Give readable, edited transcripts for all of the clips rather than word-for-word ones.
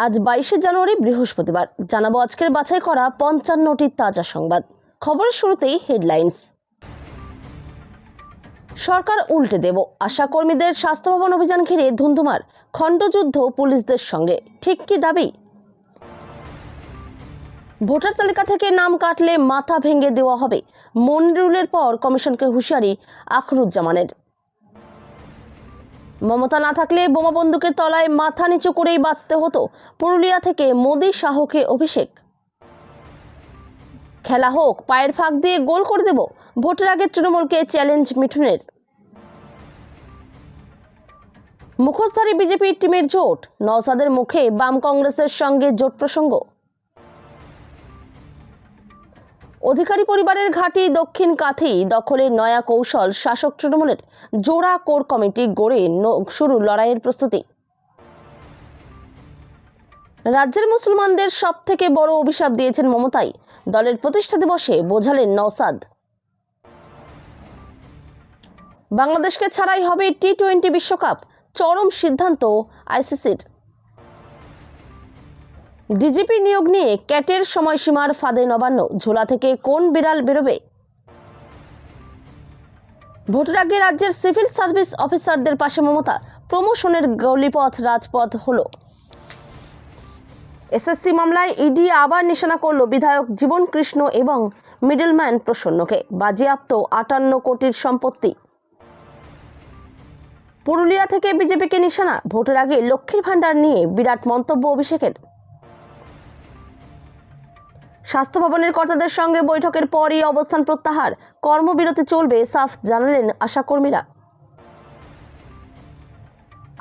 আজ 22শে জানুয়ারি বৃহস্পতিবার জানাবো আজকের বাছাই করা 55টি তাজা সংবাদ। খবরের শুরুতেই হেডলাইন্স। সরকার উল্টে দেব, আশা কর্মীদের স্বাস্থ্য ভবন অভিযান ঘিরে ধুন্ধুমার খণ্ডযুদ্ধ পুলিশদের সঙ্গে, ঠিক কি দাবি? ভোটার তালিকা থেকে নাম কাটলে মাথা ভেঙে দেওয়া হবে, মনিরুলের পর কমিশনকে হুঁশিয়ারি আখরুজ্জামানের। মমতা না থাকলে বোমা বন্দুকের তলায় মাথা নিচু করেই বাঁচতে হতো, পুরুলিয়া থেকে মোদি শাহকে অভিষেক। খেলা হোক, পায়ের ফাঁক দিয়ে গোল করে দেব, ভোটের আগে তৃণমূলকে চ্যালেঞ্জ মিঠুনের। মুখোশধারী বিজেপির টিমের জোট, নওশাদের মুখে বাম কংগ্রেসের সঙ্গে জোট প্রসঙ্গ। অধিকারী পরিবারের ঘাঁটি দক্ষিণ কাথি দখলের নয়া কৌশল, শাসক তৃণমূলের জোড়া কোর কমিটি গড়ে শুরু লড়াইয়ের প্রস্তুতি। রাজ্যের মুসলমানদের সব থেকে বড় অভিশাপ দিয়েছেন মমতাই, দলের প্রতিষ্ঠা দিবসে বোঝালেন নওশাদ। বাংলাদেশকে ছাড়াই হবে টি-20 বিশ্বকাপ, চরম সিদ্ধান্ত আইসিসির। ডিজিপি নিয়োগ নিয়ে ক্যাটের সময়সীমার ফাঁদে নবান্ন, ঝোলা থেকে কোন বিড়াল বেরোবে? ভোটের আগে রাজ্যের সিভিল সার্ভিস অফিসারদের পাশে মমতা, প্রমোশনের গলিপথ রাজপথ হলো। এসএসসি মামলায় ইডি আবার নিশানা করল বিধায়ক জীবন কৃষ্ণ এবং মিডলম্যান প্রসন্নকে, বাজেয়াপ্ত 58 কোটির সম্পত্তি। পুরুলিয়া থেকে বিজেপিকে নিশানা, ভোটের আগে লক্ষ্মীর ভাণ্ডার নিয়ে বিরাট মন্তব্য অভিষেকের। স্বাস্থ্য ভবনের কর্তাদের সঙ্গে বৈঠকের পরই অবস্থান প্রত্যাহার, কর্মবিরতি চলবে সাফ জানালেন আশাকর্মীরা।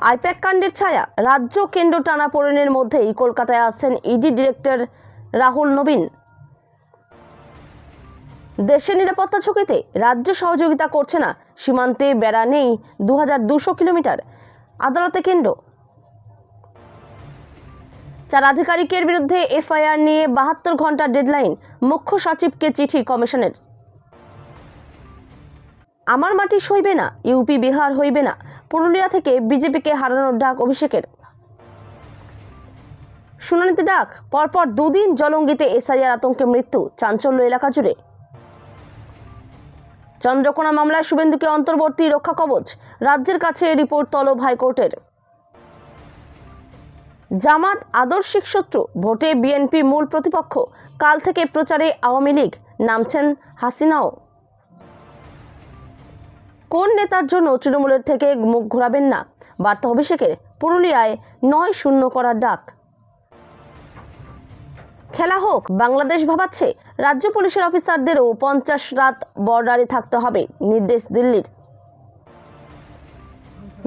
আইপ্যাক কাণ্ডের ছায়া, রাজ্য কেন্দ্র টানাপোড়েনের মধ্যেই কলকাতায় আসছেন ইডি ডিরেক্টর রাহুল নবীন। দেশের নিরাপত্তা ঝুঁকিতে রাজ্য সহযোগিতা করছে না, সীমান্তে বেড়া নেই 2200 কিলোমিটার, আদালতে কেন্দ্র। 4 আধিকারিকের বিরুদ্ধে এফআইআর নিয়ে 72 ঘন্টার ডেডলাইন, মুখ্য সচিবকে চিঠি কমিশনের। আমার মাটি সইবে না, ইউপি বিহার হইবে না, পুরুলিয়া থেকে বিজেপিকে হারানোর ডাক অভিষেকের। শুনানিতে ডাক, পরপর 2 দিন জলঙ্গিতে এসআইআর আতঙ্কে মৃত্যু, চাঞ্চল্য এলাকা জুড়ে। চন্দ্রকোনা মামলায় শুভেন্দুকে অন্তর্বর্তী রক্ষা কবচ, রাজ্যের কাছে রিপোর্ট তলব হাইকোর্টের। জামাত আদর্শিক শত্রু, ভোটে বিএনপি মূল প্রতিপক্ষ, কাল থেকে প্রচারে আওয়ামী লীগ, নামছেন হাসিনাও। কোন নেতার জন্য তৃণমূলের থেকে মুখ ঘোরাবেন না, বার্তা অভিষেকের, পুরুলিয়ায় 9-0 করার ডাক। খেলা হোক, বাংলাদেশ ভাবাচ্ছে, রাজ্য পুলিশের অফিসারদেরও 50 রাত বর্ডারে থাকতে হবে, নির্দেশ দিল্লির।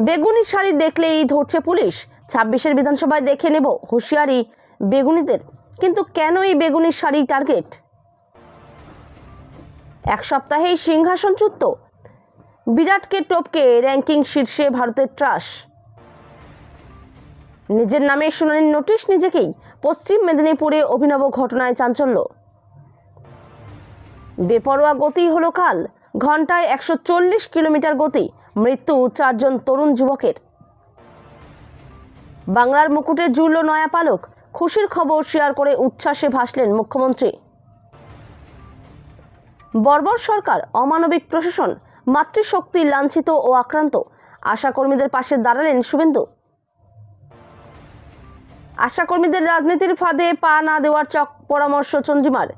বেগুনি শাড়ি দেখলেই ধরছে পুলিশ, 26-এর বিধানসভায় দেখে নেব, হুঁশিয়ারি বেগুনিদের। কিন্তু কেন এই বেগুনি শাড়ি টার্গেট? 1 সপ্তাহেই সিংহাসনচ্যুত, বিরাটকে টপকে র্যাঙ্কিং শীর্ষে ভারতের ট্রাস। নিজের নামে শুনানির নোটিশ নিজেকেই, পশ্চিম মেদিনীপুরে অভিনব ঘটনায় চাঞ্চল্য। বেপরোয়া গতি হলো কাল, ঘন্টায় 140 কিলোমিটার গতি, মৃত্যু 4 জন তরুণ যুবকের। বাংলার মুকুটে জুড়ল নয়া পালক, খুশির খবর শেয়ার করে উচ্ছ্বাসে ভাসলেন মুখ্যমন্ত্রী। বর্বর সরকার, অমানবিক প্রশাসন, মাতৃশক্তি লাঞ্ছিত ও আক্রান্ত, আশাকর্মীদের পাশে দাঁড়ালেন শুভেন্দু। আশাকর্মীদের রাজনীতির ফাঁদে পা না দেওয়ার পরামর্শ চন্দ্রিমার,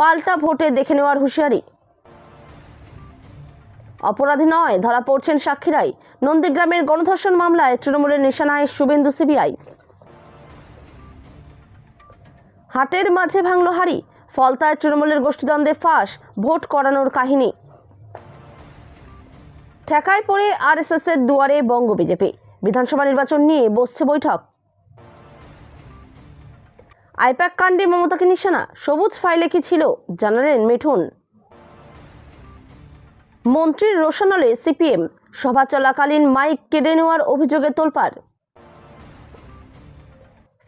পাল্টা ভোটে দেখে নেওয়ার হুঁশিয়ারি। অপরাধী নয়, ধরা পড়ছেন সাক্ষীরাই, নন্দীগ্রামের গণধর্ষণ মামলায় তৃণমূলের নিশানায় শুভেন্দু সিবিআই। হাটের মাঝে ভাঙল হাড়ি, ফলতায় তৃণমূলের গোষ্ঠীদ্বন্দ্বে ফাঁস, ভোট করানোর কাহিনী। ঠেকায় পড়ে আরএসএসের দুয়ারে বঙ্গ বিজেপি, বিধানসভা নির্বাচন নিয়ে বসছে বৈঠক। আইপ্যাক কাণ্ডে মমতাকে নিশানা, সবুজ ফাইলে কি ছিল জানালেন মিঠুন। মন্ত্রীর রোশনালে সিপিএম, সভা চলাকালীন মাইক কেড়ে নেওয়ার অভিযোগে তোলপাড়।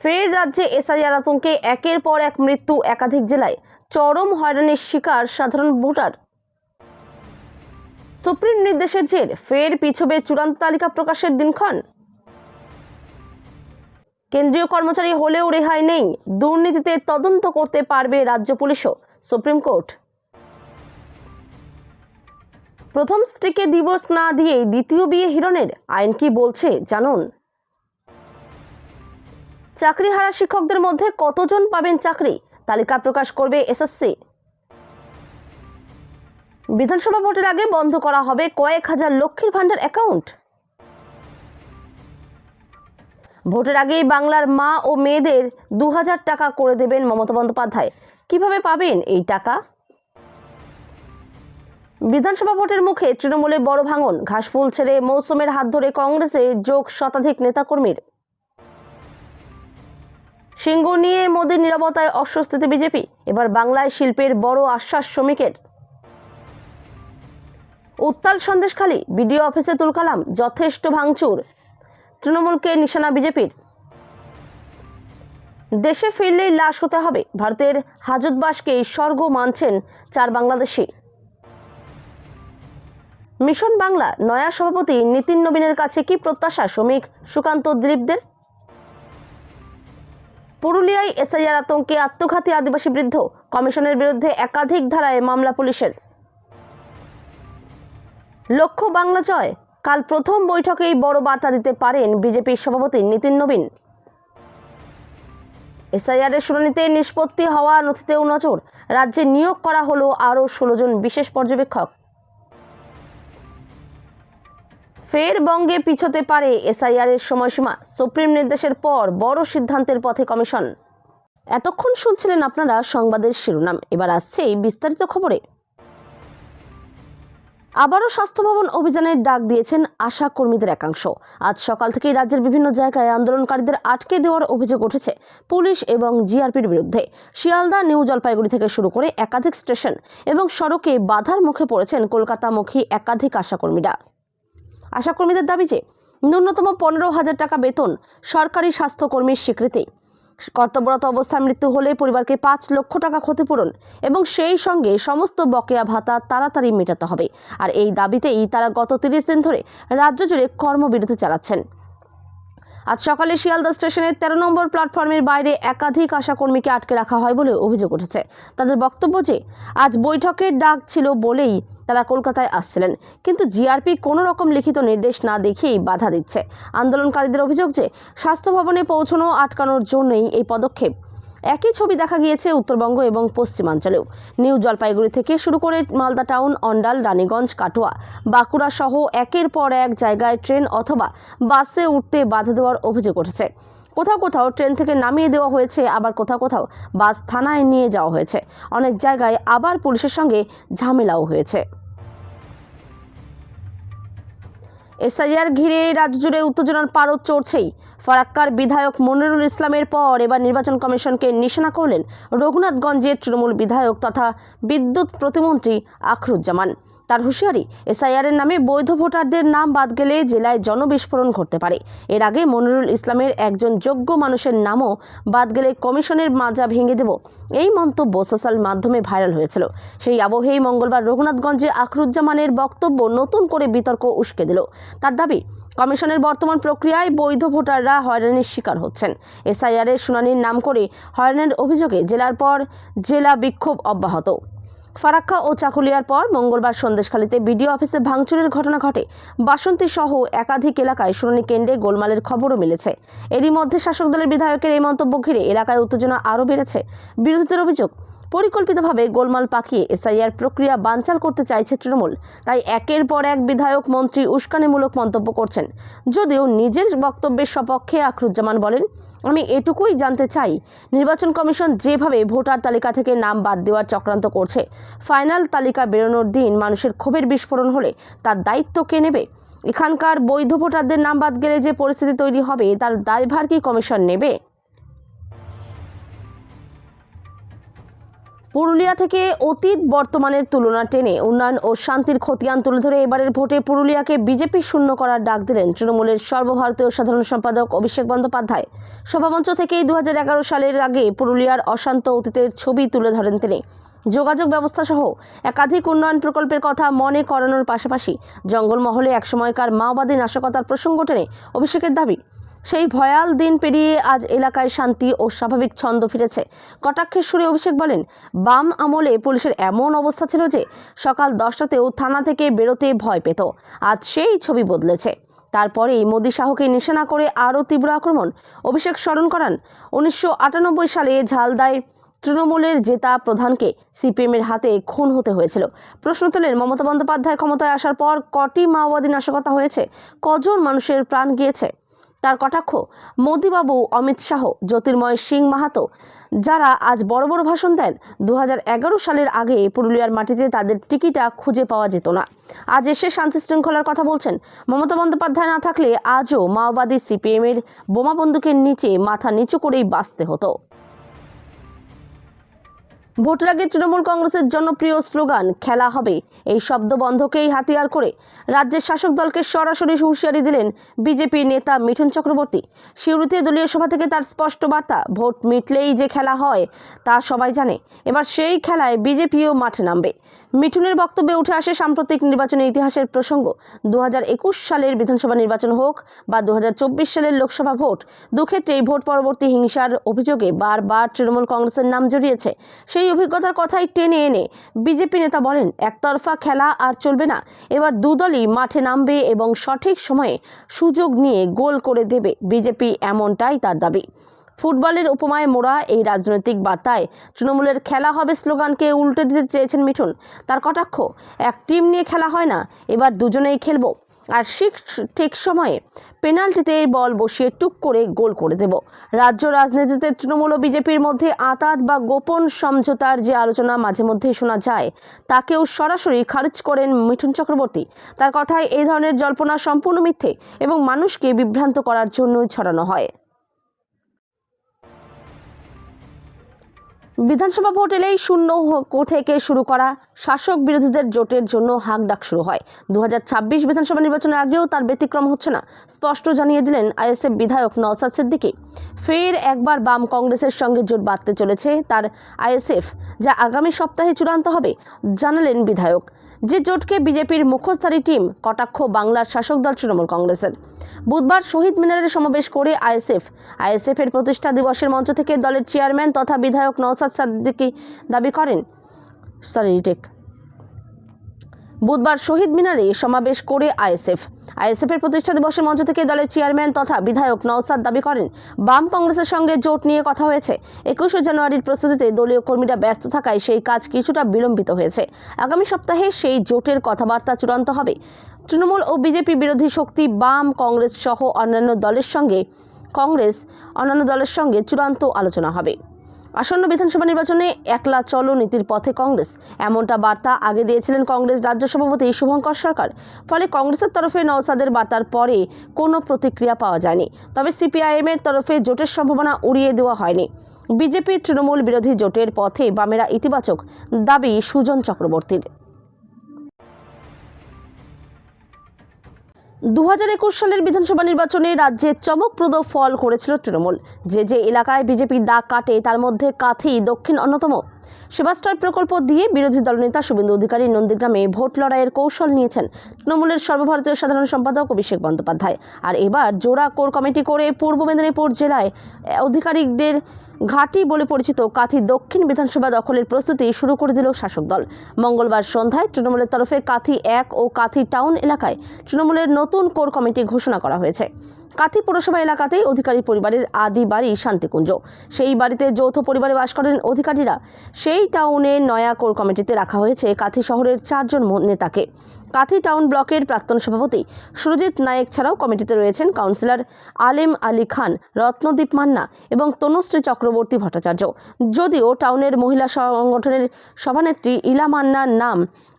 ফের রাজ্যে এসআইআর আতঙ্কে একের পর এক মৃত্যু, একাধিক জেলায় চরম হয়রানির শিকার সাধারণ ভোটার। সুপ্রিম নির্দেশের জের, ফের পিছবে চূড়ান্ত তালিকা প্রকাশের দিনক্ষণ। কেন্দ্রীয় কর্মচারী হলেও রেহাই নেই, দুর্নীতিতে তদন্ত করতে পারবে রাজ্য পুলিশও, সুপ্রিম কোর্ট। প্রথম স্ত্রীকে ডিভোর্স না দিয়েই দ্বিতীয় বিয়ে হিরণের, আইন কি বলছে জানুন। চাকরিহারা শিক্ষকদের মধ্যে কতজন পাবেন চাকরি, তালিকা প্রকাশ করবে এসএসসি। বিধানসভা ভোটের আগে বন্ধ করা হবে কয়েক হাজার লক্ষ্মীর ভান্ডার অ্যাকাউন্ট। ভোটের আগেই বাংলার মা ও মেয়েদের 2000 টাকা করে দেবেন মমতা বন্দ্যোপাধ্যায়, কিভাবে পাবেন এই টাকা। বিধানসভা ভোটের মুখে তৃণমূলে বড় ভাঙন, ঘাসফুল ছেড়ে মৌসুমের হাত ধরে কংগ্রেসে যোগ শতাধিক নেতাকর্মীর। সিঙ্গুর নিয়ে মোদীর নীরবতায় অস্বস্তিতে বিজেপি, এবার বাংলায় শিল্পের বড় আশ্বাস শ্রমিকের। উত্তাল সন্দেশখালী, বিডিও অফিসে তুলকালাম, যথেষ্ট ভাঙচুর, তৃণমূলকে নিশানা বিজেপির। দেশে ফিরলেই লাশ হতে হবে, ভারতের হাজতবাসকে স্বর্গ মানছেন 4 বাংলাদেশি। মিশন বাংলা নয়া সভাপতি নিতিন নবীনের কাছে কি প্রত্যাশা শ্রমিক সুকান্ত দিলীপদের। পুরুলিয়ায় এসআইআর আতঙ্কে আত্মঘাতী আদিবাসী বৃদ্ধ, কমিশনের বিরুদ্ধে একাধিক ধারায় মামলা পুলিশের। লক্ষ্য বাংলা জয়, কাল প্রথম বৈঠকেই বড় বার্তা দিতে পারেন বিজেপির সভাপতি নিতিন নবীন। এসআইআরের শুনানিতে নিষ্পত্তি হওয়া নথিতেও নজর, রাজ্যে নিয়োগ করা হলো আরও 16 জন বিশেষ পর্যবেক্ষক। ফের বঙ্গে পিছোতে পারে এসআইআরের সময়সীমা, সুপ্রিম নির্দেশের পর বড় সিদ্ধান্তের পথে কমিশন। এতক্ষণ শুনছিলেন আপনারা সংবাদের শিরোনাম, এবার আসছে বিস্তারিত খবরে। আবারও স্বাস্থ্য ভবন অভিযানের ডাক দিয়েছেন আশা কর্মীদের একাংশ। আজ সকাল থেকেই রাজ্যের বিভিন্ন জায়গায় আন্দোলনকারীদের আটকে দেওয়ার অভিযোগ উঠেছে পুলিশ এবং জিআরপির বিরুদ্ধে। শিয়ালদা, নিউ জলপাইগুড়ি থেকে শুরু করে একাধিক স্টেশন এবং সড়কে বাধার মুখে পড়েছেন কলকাতামুখী একাধিক আশাকর্মীরা। আশাকর্মীদের দাবি যে ন্যূনতম 15,000 টাকা বেতন, সরকারি স্বাস্থ্যকর্মীর স্বীকৃতি, কর্তব্যরত অবস্থায় মৃত্যু হলে পরিবারকে 5 লক্ষ টাকা ক্ষতিপূরণ এবং সেই সঙ্গে সমস্ত বকেয়া ভাতা তাড়াতাড়ি মেটাতে হবে। আর এই দাবিতেই তারা গত 30 দিন ধরে রাজ্য জুড়ে কর্মবিরতি চালাচ্ছেন। আজ সকালে শিয়ালদা স্টেশনের 13 নম্বর প্ল্যাটফর্মের বাইরে একাধিক আশাকর্মীকে আটকে রাখা হয় বলে অভিযোগ উঠেছে। তাদের বক্তব্য যে আজ বৈঠকের ডাক ছিল বলেই তারা কলকাতায় আসছিলেন, কিন্তু জিআরপি কোনো রকম লিখিত নির্দেশ না দেখিয়েই বাধা দিচ্ছে। আন্দোলনকারীদের অভিযোগ যে স্বাস্থ্য ভবনে পৌঁছানো আটকানোর জন্যই এই পদক্ষেপ। একই ছবি দেখা গিয়েছে উত্তরবঙ্গ এবং পশ্চিমাঞ্চলেও। নিউ জলপাইগুড়ি থেকে শুরু করে মালদা টাউন, অন্ডাল, রানীগঞ্জ, কাটোয়া, বাঁকুড়া সহ একের পর এক জায়গায় ট্রেন অথবা বাসে উঠতে বাধা দেওয়ার অভিযোগ উঠেছে। কোথাও কোথাও ট্রেন থেকে নামিয়ে দেওয়া হয়েছে, আবার কোথাও কোথাও বাস থানায় নিয়ে যাওয়া হয়েছে। অনেক জায়গায় আবার পুলিশের সঙ্গে ঝামেলাও হয়েছে। এসআইআর ঘিরে রাজ্য জুড়ে উত্তেজনার পারদ চড়ছেই। ফারাক্কার বিধায়ক মনিরুল ইসলামের পর এবার নির্বাচন কমিশনকে নিশানা করলেন রঘুনাথগঞ্জের তৃণমূল বিধায়ক তথা বিদ্যুৎ প্রতিমন্ত্রী আখরুজ্জামান। তার হুঁশিয়ারি, এসআইআরের নামে বৈধ ভোটারদের নাম বাদ গেলে জেলায় জনবিস্ফোরণ ঘটতে পারে। এর আগে মনিরুল ইসলামের একজন যোগ্য মানুষের নামও বাদ গেলে কমিশনের মাজা ভেঙে দেব, এই মন্তব্য সোশ্যাল মাধ্যমে ভাইরাল হয়েছিল। সেই আবহেই মঙ্গলবার রঘুনাথগঞ্জে আখরুজ্জামানের বক্তব্য নতুন করে বিতর্ক উস্কে দিল। তার দাবি, কমিশনের বর্তমান প্রক্রিয়ায় বৈধ ভোটাররা হয়রানির শিকার হচ্ছেন। এসআইআরের শুনানির নাম করে হয়রানির অভিযোগে জেলার পর জেলা বিক্ষোভ অব্যাহত। ফারাক্কা ও চাকুলিয়ার পর মঙ্গলবার সন্দেশখালীতে বিডিও অফিসে ভাঙচুরের ঘটনা ঘটে। বাসন্তী সহ একাধিক এলাকায় শুনানি কেন্দ্রে গোলমালের খবরও মিলেছে। এরই মধ্যে শাসক দলের বিধায়কের এই মন্তব্য ঘিরে এলাকায় উত্তেজনা আরও বেড়েছে। বিরোধীদের অভিযোগ, পরিকল্পিতভাবে গোলমাল পাকিয়ে এসআইআর প্রক্রিয়া বানচাল করতে চাইছে তৃণমূল। তাই একের পর এক বিধায়ক, মন্ত্রী উস্কানিমূলক মন্তব্য করছেন। যদিও নিজের বক্তব্যের সপক্ষে আখরুজ্জামান বলেন, আমি এটুকুই জানতে চাই, নির্বাচন কমিশন যেভাবে ভোটার তালিকা থেকে নাম বাদ দেওয়ার চক্রান্ত করছে, ফাইনাল তালিকা বেরোনোর দিন মানুষের ক্ষোভের বিস্ফোরণ হলে তার দায়িত্ব কে নেবে? এখানকার বৈধ ভোটারদের নাম বাদ গেলে যে পরিস্থিতি তৈরি হবে, তার দায়ভার কি কমিশন নেবে? পুরুলিয়া থেকে অতীত বর্তমানের তুলনা টেনে উন্নয়ন ও শান্তির খতিয়ান তুলে ধরে এবারের ভোটে পুরুলিয়াকে বিজেপি শূন্য করার ডাক দিলেন তৃণমূলের সর্বভারতীয় সাধারণ সম্পাদক অভিষেক বন্দ্যোপাধ্যায়। সভামঞ্চ থেকেই 2011 সালের আগে পুরুলিয়ার অশান্ত অতীতের ছবি তুলে ধরেন তিনি। যোগাযোগ ব্যবস্থা সহ একাধিক উন্নয়ন প্রকল্পের কথা মনে করানোর পাশাপাশি জঙ্গলমহলে একসময়কার মাওবাদী নাশকতার প্রসঙ্গ টেনে অভিষেকের দাবি, সেই ভয়াল দিন পেরিয়ে আজ এলাকায় শান্তি ও স্বাভাবিক ছন্দ ফিরেছে। কটাক্ষের সুরে অভিষেক বলেন, বাম আমলে পুলিশের এমন অবস্থা ছিল যে সকাল 10টাতেও থানা থেকে বেরোতে ভয় পেত। আজ সেই ছবি বদলেছে। তারপরেই মোদি শাহকে নিশানা করে আরও তীব্র আক্রমণ। অভিষেক স্মরণ করান 1998 সালে ঝালদায় তৃণমূলের জেতা প্রধানকে সিপিএমের হাতে খুন হতে হয়েছিল। প্রশ্ন তোলেন, মমতা বন্দ্যোপাধ্যায় ক্ষমতায় আসার পর কটি মাওবাদী নাশকতা হয়েছে, কজন মানুষের প্রাণ গিয়েছে? তার কটাক্ষ, মোদিবাবু, অমিত শাহ, জ্যোতির্ময় সিং মাহাতো যারা আজ বড় বড় ভাষণ দেন, 2011 সালের আগে পুরুলিয়ার মাটিতে তাদের টিকিটা খুঁজে পাওয়া যেত না। আজ এসে শান্তি শৃঙ্খলার কথা বলছেন। মমতা বন্দ্যোপাধ্যায় না থাকলে আজও মাওবাদী সিপিএমের বোমা বন্দুকের নিচে মাথা নিচু করেই বাঁচতে হতো। ভোটের আগে তৃণমূল কংগ্রেসের জনপ্রিয় স্লোগান খেলা হবে, এই শব্দ বন্ধকেই হাতিয়ার করে রাজ্যের শাসক দলকে সরাসরি হুঁশিয়ারি দিলেন বিজেপি নেতা মিঠুন চক্রবর্তী। সিউড়িতে দলীয় সভা থেকে তার স্পষ্ট বার্তা, ভোট মিটলেই যে খেলা হয় তা সবাই জানে। এবার সেই খেলায় বিজেপিও মাঠে নামবে। মিঠুনের বক্তব্যে উঠে আসে সাম্প্রতিক নির্বাচনের ইতিহাসের প্রসঙ্গ। 2021 সালের বিধানসভা নির্বাচন হোক বা 2024 সালের লোকসভা ভোট, দুক্ষেত্রেই ভোট পরবর্তী হিংসার অভিযোগে বারবার তৃণমূল কংগ্রেসের নাম জড়িয়েছে। সেই অভিজ্ঞতার কথাই টেনে এনে বিজেপি নেতা বলেন, একতরফা খেলা আর চলবে না। এবার দুদলই মাঠে নামবে এবং সঠিক সময়ে সুযোগ নিয়ে গোল করে দেবে বিজেপি, এমনটাই তার দাবি। ফুটবলের উপমায় মোড়া এই রাজনৈতিক বার্তায় তৃণমূলের খেলা হবে স্লোগানকে উল্টে দিতে চেয়েছেন মিঠুন। তার কটাক্ষ, এক টিম নিয়ে খেলা হয় না, এবার দুজনেই খেলবো, আর ঠিক সময়ে পেনাল্টিতে বল বসিয়ে টুক করে গোল করে দেব। রাজ্য রাজনীতিতে তৃণমূল ও বিজেপির মধ্যে আঁতাত বা গোপন সমঝোতার যে আলোচনা মাঝে মধ্যেই শোনা যায়, তাকেও সরাসরি খারিজ করেন মিঠুন চক্রবর্তী। তার কথায় এই ধরনের জল্পনা সম্পূর্ণ মিথ্যে এবং মানুষকে বিভ্রান্ত করার জন্যই ছড়ানো হয়। বিধানসভা ভোট এলেই শূন্য থেকে শুরু করা শাসক বিরোধীদের জোটের জন্য হাঁকডাক শুরু হয়। 2026 বিধানসভা নির্বাচনের আগেও তার ব্যতিক্রম হচ্ছে না, স্পষ্ট জানিয়ে দিলেন আইএসএফ বিধায়ক নওশাদ সিদ্দিকী। ফের একবার বাম কংগ্রেসের সঙ্গে জোট বাঁধতে চলেছে তার আইএসএফ, যা আগামী সপ্তাহে চূড়ান্ত হবে, জানালেন বিধায়ক। যে জোটকে বিজেপির মুখোশধারী টিম কটাক্ষ বাংলার শাসক দল তৃণমূল কংগ্রেসের। বুধবার শহীদ মিনারে সমাবেশ করে আইএসএফ এর প্রতিষ্ঠা দিবসের মঞ্চ থেকে দলের চেয়ারম্যান তথা বিধায়ক নওশাদ সিদ্দিকী দাবি করেন, বুধবার শহীদ মিনারে সমাবেশ করে আইএসএফ এর প্রতিষ্ঠা দিবসের মঞ্চ থেকে দলের চেয়ারম্যান তথা বিধায়ক নওশাদ দাবি করেন, বাম কংগ্রেসের সঙ্গে জোট নিয়ে কথা হয়েছে। 21 জানুয়ারির প্রস্তুতিতে দলীয় কর্মীরা ব্যস্ত থাকায় সেই কাজ কিছুটা বিলম্বিত হয়েছে। আগামী সপ্তাহে সেই জোটের কথাবার্তা চূড়ান্ত হবে। তৃণমূল ও বিজেপি বিরোধী শক্তি বাম, কংগ্রেস সহ অন্যান্য দলের সঙ্গে চূড়ান্ত আলোচনা হবে। আসন্ন বিধানসভা নির্বাচনে একলা চলো নীতির পথে কংগ্রেস, এমনটা বার্তা আগে দিয়েছিলেন কংগ্রেস রাজ্য সভাপতি শুভঙ্কর সরকার। ফলে কংগ্রেসের তরফে নওশাদের বার্তার পরে কোনো প্রতিক্রিয়া পাওয়া যায়নি। তবে সিপিআইএমের তরফে জোটের সম্ভাবনা উড়িয়ে দেওয়া হয়নি। বিজেপি তৃণমূল বিরোধী জোটের পথে বামেরা ইতিবাচক, দাবি সুজন চক্রবর্তীর। 2021 সালের বিধানসভা নির্বাচনে রাজ্যে চমকপ্রদ ফল করেছিল তৃণমূল। যে এলাকায় বিজেপি দাগ কাটে তার মধ্যে কাথি দক্ষিণ অন্যতম। সেবাশ্রয় প্রকল্প দিয়ে বিরোধী দলনেতা শুভেন্দু অধিকারী নন্দীগ্রামে ভোট লড়াইয়ের কৌশল নিয়েছেন তৃণমূলের সর্বভারতীয় সাধারণ সম্পাদক অভিষেক বন্দ্যোপাধ্যায়। আর এবার জোড়া কোর কমিটি করে পূর্ব মেদিনীপুর জেলায় আধিকারিকদের ঘাঁটি বলে পরিচিত কাথি দক্ষিণ বিধানসভা দখলের প্রস্তুতি শুরু করে দিল শাসক দল। মঙ্গলবার সন্ধ্যায় তৃণমূলের তরফে কাথি 1 ও কাথি টাউন এলাকায় তৃণমূলের নতুন কোর কমিটি ঘোষণা করা হয়েছে। কাথি পৌরসভা এলাকাতেই অধিকারী পরিবারের আদি বাড়ি শান্তিকুঞ্জ। সেই বাড়িতে যৌথ পরিবারে বাস করেন অধিকারীরা। সেই টাউনের নয়া কোর কমিটিতে রাখা হয়েছে কাথি শহরের 4 জন নেতাকে। কাথি টাউন ব্লকের প্রাক্তন সভাপতি সুরজিৎ নায়েক ছাড়াও কমিটিতে রয়েছেন কাউন্সিলর আলেম আলী খান, রত্নদীপ মান্না এবং তনুশ্রী চক্রবর্তী ভট্টাচার্য। যদিও টাউনের মহিলা সংগঠনের সভানেত্রী ইলা মান্নার নাম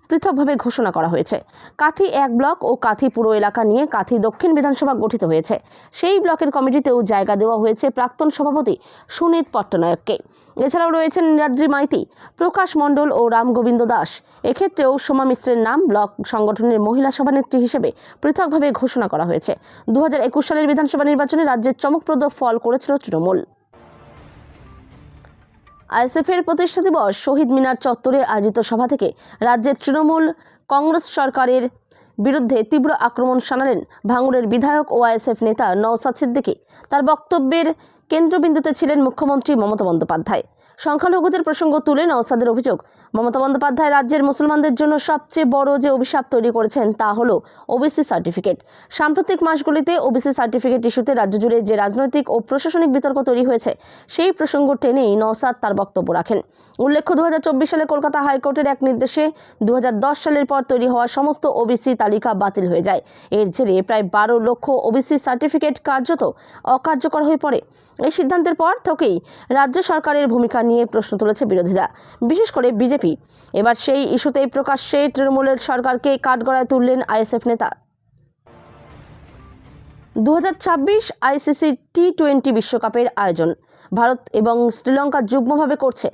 পৃথকভাবে ঘোষণা করা হয়েছে। কাথি 1 ব্লক ও কাথি পুরো এলাকা নিয়ে কাথি দক্ষিণ বিধানসভা গঠিত হয়েছে। সেই ব্লকের কমিটিতেও জায়গা দেওয়া হয়েছে প্রাক্তন সভাপতি সুনীত পট্টনায়ককে। এছাড়াও রয়েছেন নীলাদ্রি মাইতি, প্রকাশ মণ্ডল ও রামগোবিন্দ দাস। এক্ষেত্রেও সোমা মিশ্রের নাম ব্লক সংগঠনের মহিলা সভানেত্রী হিসেবে পৃথকভাবে ঘোষণা করা হয়েছে। 2021 সালের বিধানসভা নির্বাচনে রাজ্যের চমকপ্রদ ফল করেছিল তৃণমূল। আইএসএফের প্রতিষ্ঠা দিবস শহীদ মিনার চত্বরে আয়োজিত সভা থেকে রাজ্যের তৃণমূল কংগ্রেস সরকারের বিরুদ্ধে তীব্র আক্রমণ শানালেন ভাঙড়ের বিধায়ক ও আইএসএফ নেতা নওশাদ সিদ্দিকী। তার বক্তব্যের কেন্দ্রবিন্দুতে ছিলেন মুখ্যমন্ত্রী মমতা বন্দ্যোপাধ্যায়। সংখ্যালঘুদের প্রসঙ্গ তুলে নওশাদের অভিযোগ, মমতা বন্দ্যোপাধ্যায় রাজ্যের মুসলমানদের জন্য সবচেয়ে বড় যে অভিশাপ তৈরি করেছেন তা হলো ওবিসি সার্টিফিকেট। সাম্প্রতিক মাসগুলিতে ওবিসি সার্টিফিকেট ইস্যুতে রাজ্য জুড়ে যে রাজনৈতিক ও প্রশাসনিক বিতর্ক তৈরি হয়েছে সেই প্রসঙ্গ টেনেই নওশাদ তার বক্তব্য রাখেন। উল্লেখ্য, 2024 সালে কলকাতা হাইকোর্টের এক নির্দেশে 2010 সালের পর তৈরি হওয়া সমস্ত ওবিসি তালিকা বাতিল হয়ে যায়। এর জেরে প্রায় 12 লক্ষ ওবিসি সার্টিফিকেট কার্যত অকার্যকর হয়ে পড়ে। এই সিদ্ধান্তের পর থেকেই রাজ্য সরকারের ভূমিকা নিয়ে প্রশ্ন তুলেছে বিরোধীরা, বিশেষ করে বিজেপি। এবার সেই ইস্যুতেই প্রকাশ্যে তৃণমূলের সরকারকে কাঠগড়ায় তুললেন আইএসএফ নেতা। 2026 আইসিসি টি20 বিশ্বকাপের আয়োজন ভারত এবং শ্রীলঙ্কা যুগ্মভাবে করছে।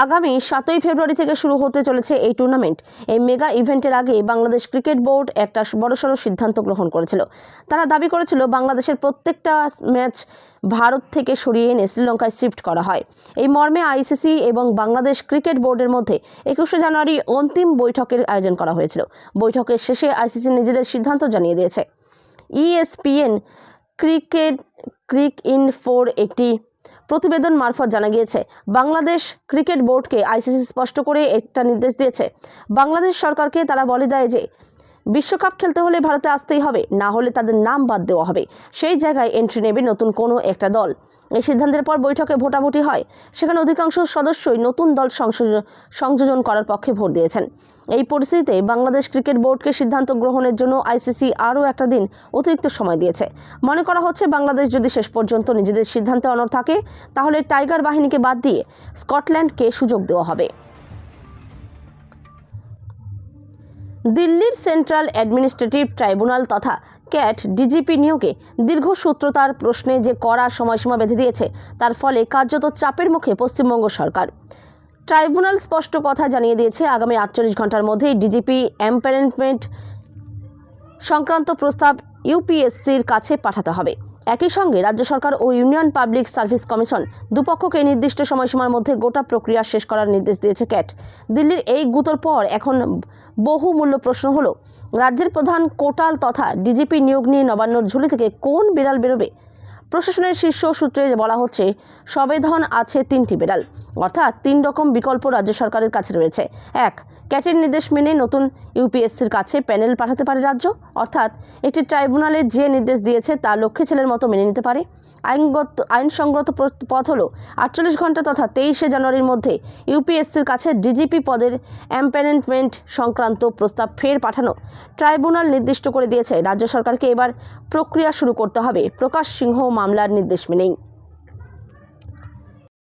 আগামী 7ই ফেব্রুয়ারি থেকে শুরু হতে চলেছে এই টুর্নামেন্ট। এই মেগা ইভেন্টের আগে বাংলাদেশ ক্রিকেট বোর্ড একটা বড়সড় সিদ্ধান্ত গ্রহণ করেছিল। তারা দাবি করেছিল বাংলাদেশের প্রত্যেকটা ম্যাচ ভারত থেকে সরিয়ে এনে শ্রীলঙ্কায় শিফট করা হয়। এই মর্মে আইসিসি এবং বাংলাদেশ ক্রিকেট বোর্ডের মধ্যে 21শে জানুয়ারি অন্তিম বৈঠকের আয়োজন করা হয়েছিল। বৈঠকের শেষে আইসিসি নিজেদের সিদ্ধান্ত জানিয়ে দিয়েছে। ESPN ক্রিক ইনফোর একটি প্রতিবেদন মারফত জানা গিয়েছে, বাংলাদেশ ক্রিকেট বোর্ডকে আইসিসি স্পষ্ট করে একটা নির্দেশ দিয়েছে। বাংলাদেশ সরকারকে তারা বলে দেয় যে বিশ্বকাপ খেলতে হলে ভারতে আসতেই হবে, না হলে তাদের নাম বাদ দেওয়া হবে। সেই জায়গায় এন্ট্রি নেবে নতুন কোনো একটা দল। এই সিদ্ধান্তের পর বৈঠকে ভোটাভুটি হয়। সেখানে অধিকাংশ সদস্যই নতুন দল সংযোজন করার পক্ষে ভোট দিয়েছেন। এই পরিস্থিতিতে বাংলাদেশ ক্রিকেট বোর্ডকে সিদ্ধান্ত গ্রহণের জন্য আইসিসি আরও একটা দিন অতিরিক্ত সময় দিয়েছে। মনে করা হচ্ছে বাংলাদেশ যদি শেষ পর্যন্ত নিজেদের সিদ্ধান্তে অনড় থাকে তাহলে টাইগার বাহিনীকে বাদ দিয়ে স্কটল্যান্ডকে সুযোগ দেওয়া হবে। দিল্লির সেন্ট্রাল অ্যাডমিনিস্ট্রেটিভ ট্রাইব্যুনাল তথা ক্যাট ডিজিপি নিয়োগে দীর্ঘসূত্রতার প্রশ্নে যে কড়া সময়সীমা বেঁধে দিয়েছে তার ফলে কার্যত চাপের মুখে পশ্চিমবঙ্গ সরকার। ট্রাইব্যুনাল স্পষ্ট কথা জানিয়ে দিয়েছে, আগামী 48 ঘন্টার মধ্যেই ডিজিপি অ্যাপয়েন্টমেন্ট সংক্রান্ত প্রস্তাব ইউপিএসসির কাছে পাঠাতে হবে। একই সঙ্গে রাজ্য সরকার ও ইউনিয়ন পাবলিক সার্ভিস কমিশন দুপক্ষকে নির্দিষ্ট সময়সীমার মধ্যে গোটা প্রক্রিয়া শেষ করার নির্দেশ দিয়েছে ক্যাট। দিল্লির এই গুতোর পর এখন বহুমূল্য প্রশ্ন হলো, রাজ্যের প্রধান কোটাল তথা ডিজিপি নিয়োগ নিয়ে নবান্নর ঝুলি থেকে কোন বিড়াল বেরোবে? প্রশাসনের শীর্ষ সূত্রে বলা হচ্ছে সবেধন আছে 3টি বিড়াল, অর্থাৎ 3 রকম বিকল্প রাজ্য সরকারের কাছে রয়েছে। 1, ক্যাটের নির্দেশ মেনে নতুন ইউপিএসসির কাছে প্যানেল পাঠাতে পারে রাজ্য, অর্থাৎ একটি ট্রাইব্যুনালে যে নির্দেশ দিয়েছে তা লক্ষ্মী ছেলের মতো মেনে নিতে পারে। আইনসঙ্গত পথ হলো 48 ঘন্টা তথা 23শে জানুয়ারির মধ্যে ইউপিএসসির কাছে ডিজিপি পদের অ্যাপয়েন্টমেন্ট সংক্রান্ত প্রস্তাব ফের পাঠানো। ট্রাইব্যুনাল নির্দিষ্ট করে দিয়েছে রাজ্য সরকারকে এবার প্রক্রিয়া শুরু করতে হবে প্রকাশ সিংহ মামলার নির্দেশ মেনেই।